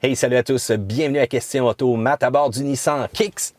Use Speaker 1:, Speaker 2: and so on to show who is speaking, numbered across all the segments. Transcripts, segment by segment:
Speaker 1: Hey, salut à tous, bienvenue à Question Auto. Matt à bord du Nissan Kicks.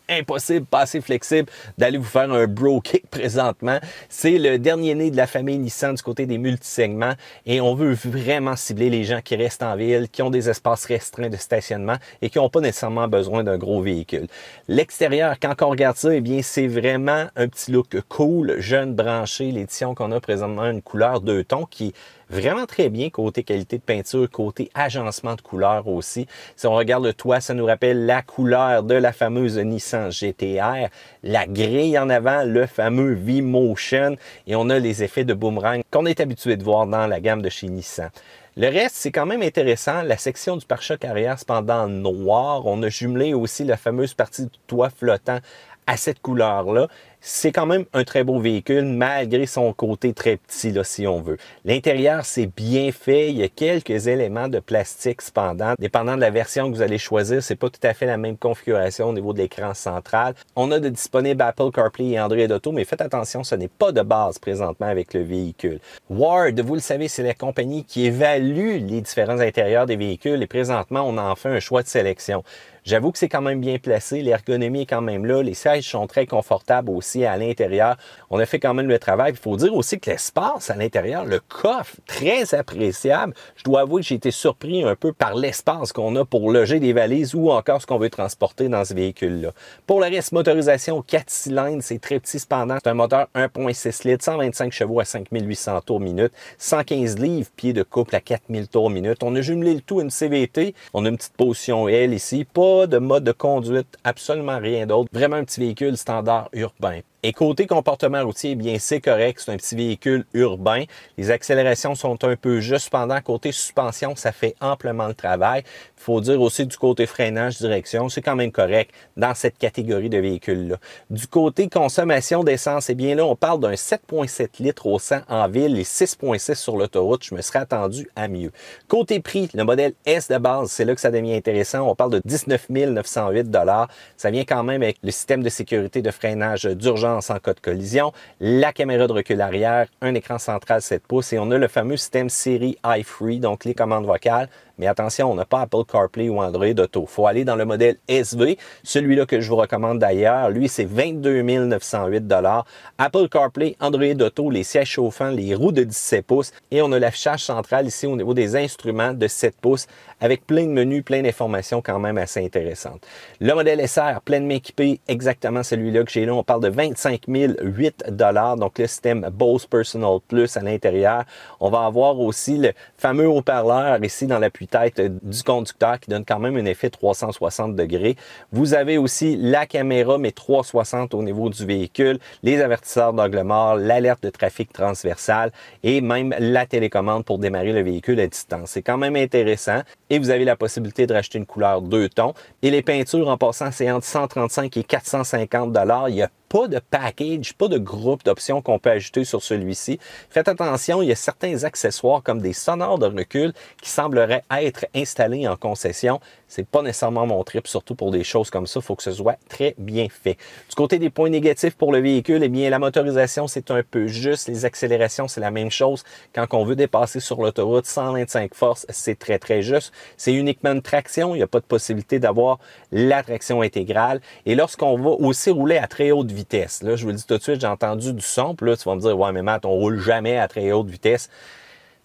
Speaker 1: Impossible, pas assez flexible d'aller vous faire un bro kick présentement. C'est le dernier né de la famille Nissan du côté des multisegments et on veut vraiment cibler les gens qui restent en ville, qui ont des espaces restreints de stationnement et qui n'ont pas nécessairement besoin d'un gros véhicule. L'extérieur, quand on regarde ça, eh bien, c'est vraiment un petit look cool, jeune, branché. L'édition qu'on a présentement, une couleur 2 tons qui est vraiment très bien côté qualité de peinture, côté agencement de couleurs aussi. Si on regarde le toit, ça nous rappelle la couleur de la fameuse Nissan GT-R. La grille en avant, le fameux V-Motion. Et on a les effets de boomerang qu'on est habitué de voir dans la gamme de chez Nissan. Le reste, c'est quand même intéressant. La section du pare-choc arrière, cependant noir. On a jumelé aussi la fameuse partie du toit flottant à cette couleur-là. C'est quand même un très beau véhicule, malgré son côté très petit, là, si on veut. L'intérieur, c'est bien fait. Il y a quelques éléments de plastique cependant. Dépendant de la version que vous allez choisir, c'est pas tout à fait la même configuration au niveau de l'écran central. On a de disponibles Apple CarPlay et Android Auto, mais faites attention, ce n'est pas de base présentement avec le véhicule. Ward, vous le savez, c'est la compagnie qui évalue les différents intérieurs des véhicules et présentement, on en fait un choix de sélection. J'avoue que c'est quand même bien placé, l'ergonomie est quand même là, les sièges sont très confortables aussi à l'intérieur. On a fait quand même le travail. Il faut dire aussi que l'espace à l'intérieur, le coffre, très appréciable. Je dois avouer que j'ai été surpris un peu par l'espace qu'on a pour loger des valises ou encore ce qu'on veut transporter dans ce véhicule-là. Pour le reste, motorisation 4 cylindres, c'est très petit cependant. C'est un moteur 1.6 litres, 125 chevaux à 5800 tours minute, 115 livres, pieds de couple à 4000 tours minute. On a jumelé le tout à une CVT. On a une petite position L ici, pas de mode de conduite, absolument rien d'autre. Vraiment un petit véhicule standard urbain. Et côté comportement routier, eh bien c'est correct, c'est un petit véhicule urbain. Les accélérations sont un peu justes. Cependant, côté suspension, ça fait amplement le travail. Il faut dire aussi du côté freinage, direction, c'est quand même correct dans cette catégorie de véhicules-là. Du côté consommation d'essence, eh bien là, on parle d'un 7,7 litres au 100 en ville et 6,6 sur l'autoroute. Je me serais attendu à mieux. Côté prix, le modèle S de base, c'est là que ça devient intéressant. On parle de 19 908 $. Ça vient quand même avec le système de sécurité de freinage d'urgence en cas de collision, la caméra de recul arrière, un écran central 7 pouces et on a le fameux système Siri iFree, donc les commandes vocales. Mais attention, on n'a pas Apple CarPlay ou Android Auto. Il faut aller dans le modèle SV, celui-là que je vous recommande d'ailleurs. Lui, c'est 22 908 $. Apple CarPlay, Android Auto, les sièges chauffants, les roues de 17 pouces. Et on a l'affichage central ici au niveau des instruments de 7 pouces avec plein de menus, plein d'informations quand même assez intéressantes. Le modèle SR, pleinement équipé, exactement celui-là que j'ai là. On parle de 25 008 $. Donc le système Bose Personal Plus à l'intérieur. On va avoir aussi le fameux haut-parleur ici dans l'appui tête du conducteur qui donne quand même un effet 360 degrés. Vous avez aussi la caméra, mais 360 au niveau du véhicule, les avertisseurs d'angle mort, l'alerte de trafic transversal et même la télécommande pour démarrer le véhicule à distance. C'est quand même intéressant et vous avez la possibilité de racheter une couleur 2 tons. Et les peintures, en passant, c'est entre 135 et 450 $. Il y a pas de package, pas de groupe d'options qu'on peut ajouter sur celui-ci. Faites attention, il y a certains accessoires comme des sonores de recul qui sembleraient être installés en concession. C'est pas nécessairement mon trip, surtout pour des choses comme ça. Il faut que ce soit très bien fait. Du côté des points négatifs pour le véhicule, eh bien, la motorisation, c'est un peu juste. Les accélérations, c'est la même chose. Quand on veut dépasser sur l'autoroute, 125 forces, c'est très, très juste. C'est uniquement une traction. Il n'y a pas de possibilité d'avoir la traction intégrale. Et lorsqu'on va aussi rouler à très haute vitesse, là, je vous le dis tout de suite, j'ai entendu du son, puis là, tu vas me dire, ouais, mais Matt, on roule jamais à très haute vitesse.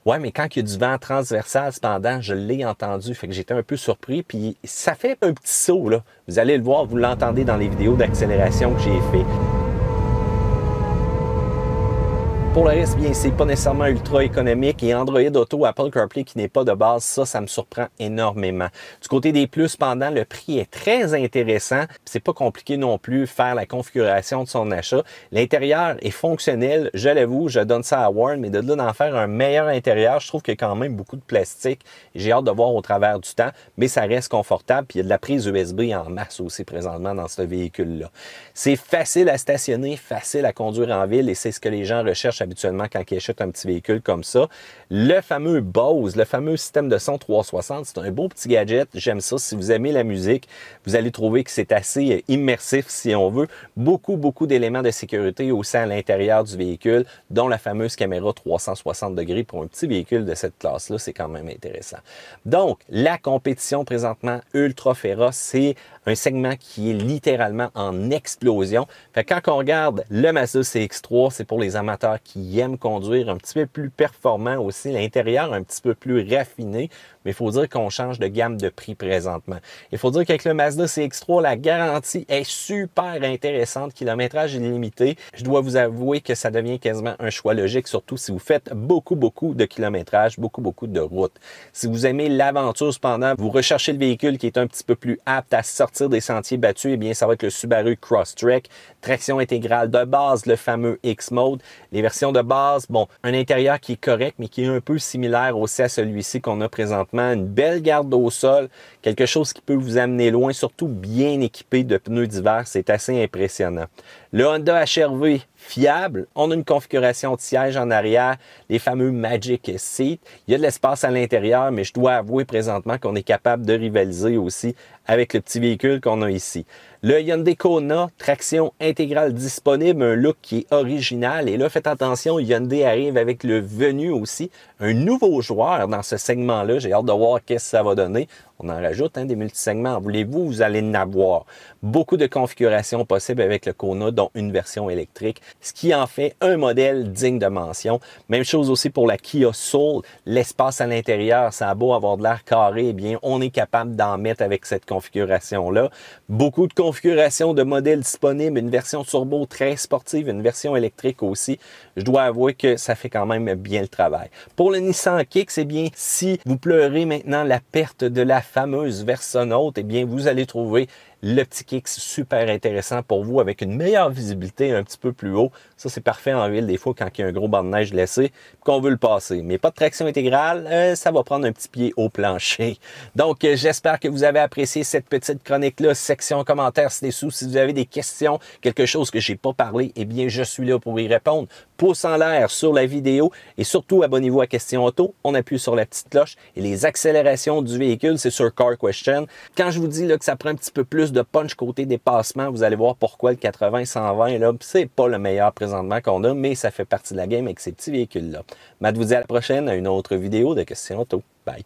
Speaker 1: Ouais, mais quand il y a du vent transversal, cependant, je l'ai entendu, fait que j'étais un peu surpris, puis ça fait un petit saut, là. Vous allez le voir, vous l'entendez dans les vidéos d'accélération que j'ai fait. Pour le reste, bien, c'est pas nécessairement ultra économique et Android Auto, Apple CarPlay qui n'est pas de base, ça me surprend énormément. Du côté des plus, cependant, le prix est très intéressant. C'est pas compliqué non plus faire la configuration de son achat. L'intérieur est fonctionnel, je l'avoue, je donne ça à Warren, mais de là d'en faire un meilleur intérieur, je trouve qu'il y a quand même beaucoup de plastique. J'ai hâte de voir au travers du temps, mais ça reste confortable. Puis il y a de la prise USB en masse aussi présentement dans ce véhicule-là. C'est facile à stationner, facile à conduire en ville et c'est ce que les gens recherchent cherchent habituellement quand ils achètent un petit véhicule comme ça. Le fameux Bose, le fameux système de son 360, c'est un beau petit gadget. J'aime ça. Si vous aimez la musique, vous allez trouver que c'est assez immersif si on veut. Beaucoup d'éléments de sécurité aussi à l'intérieur du véhicule, dont la fameuse caméra 360 degrés pour un petit véhicule de cette classe-là. C'est quand même intéressant. Donc, la compétition présentement ultra féroce, c'est un segment qui est littéralement en explosion. Fait que quand on regarde le Mazda CX-3, c'est pour les amateurs qui aiment conduire un petit peu plus performant aussi, l'intérieur un petit peu plus raffiné, mais il faut dire qu'on change de gamme de prix présentement. Il faut dire qu'avec le Mazda CX-3, la garantie est super intéressante, kilométrage illimité. Je dois vous avouer que ça devient quasiment un choix logique, surtout si vous faites beaucoup de kilométrage, beaucoup de routes. Si vous aimez l'aventure cependant, vous recherchez le véhicule qui est un petit peu plus apte à sortir des sentiers battus, eh bien ça va être le Subaru Crosstrek, traction intégrale de base, le fameux X-Mode. Les versions de base, bon, un intérieur qui est correct, mais qui est un peu similaire aussi à celui-ci qu'on a présentement. Une belle garde au sol, quelque chose qui peut vous amener loin, surtout bien équipé de pneus d'hiver, c'est assez impressionnant. Le Honda HR-V, fiable. On a une configuration de siège en arrière, les fameux Magic Seat. Il y a de l'espace à l'intérieur, mais je dois avouer présentement qu'on est capable de rivaliser aussi avec le petit véhicule qu'on a ici. Le Hyundai Kona, traction intégrale disponible, un look qui est original. Et là, faites attention, Hyundai arrive avec le Venue aussi, un nouveau joueur dans ce segment-là. J'ai hâte de voir qu'est-ce que ça va donner. On en rajoute des multisegments. Voulez-vous, vous allez en avoir. Beaucoup de configurations possibles avec le Kona, dont une version électrique, ce qui en fait un modèle digne de mention. Même chose aussi pour la Kia Soul. L'espace à l'intérieur, ça a beau avoir de l'air carré, eh bien, on est capable d'en mettre avec cette configuration-là. Beaucoup de configurations de modèles disponibles, une version turbo très sportive, une version électrique aussi. Je dois avouer que ça fait quand même bien le travail. Pour le Nissan Kicks, eh bien, si vous pleurez maintenant la perte de la fameuse Versa Note, eh bien, vous allez trouver le petit Kicks super intéressant pour vous avec une meilleure visibilité un petit peu plus haut. Ça, c'est parfait en ville des fois quand il y a un gros banc de neige laissé qu'on veut le passer. Mais pas de traction intégrale, ça va prendre un petit pied au plancher. Donc, j'espère que vous avez apprécié cette petite chronique-là. Section commentaires ci-dessous. Si vous avez des questions, quelque chose que j'ai pas parlé, eh bien, je suis là pour y répondre. Pouce en l'air sur la vidéo et surtout, abonnez-vous à Question Auto. On appuie sur la petite cloche et les accélérations du véhicule, c'est sur Car Question. Quand je vous dis là, que ça prend un petit peu plus de punch côté dépassement, vous allez voir pourquoi le 80-120, là, c'est pas le meilleur présentement qu'on a, mais ça fait partie de la game avec ces petits véhicules-là. Matt vous dit à la prochaine à une autre vidéo de Question Auto. Bye!